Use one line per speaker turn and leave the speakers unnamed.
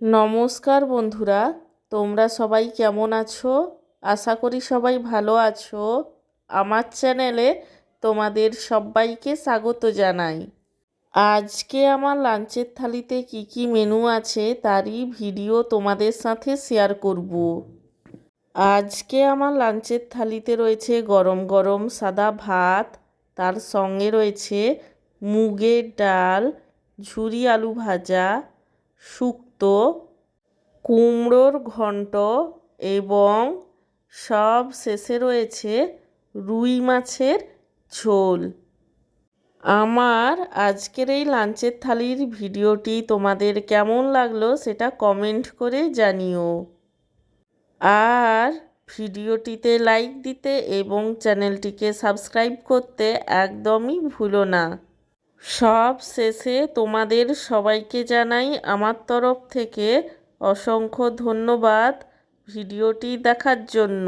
নমস্কার বন্ধুরা, তোমরা সবাই কেমন আছো? আশা করি সবাই ভালো আছো। আমার চ্যানেলে তোমাদের সবাইকে স্বাগত জানাই। আজকে আমার লাঞ্চের থালিতে কি কি মেনু আছে তারই ভিডিও তোমাদের সাথে শেয়ার করব। আজকে আমার লাঞ্চের থালিতে রয়েছে গরম গরম সাদা ভাত, তার সঙ্গে রয়েছে মুগের ডাল, ঝুরি আলু ভাজা, শুক্তো, কুমড়োর ঘন্ট এবং সব শেষে রয়েছে রুই মাছের ঝোল। আমার আজকের এই লাঞ্চের থালির ভিডিওটি তোমাদের কেমন লাগলো সেটা কমেন্ট করে জানিও। আর ভিডিওটিতে লাইক দিতে এবং চ্যানেলটিকে সাবস্ক্রাইব করতে একদমই ভুলো না। সব শেষে তোমাদের সবাইকে জানাই আমার তরফ থেকে অসংখ্য ধন্যবাদ ভিডিওটি দেখার জন্য।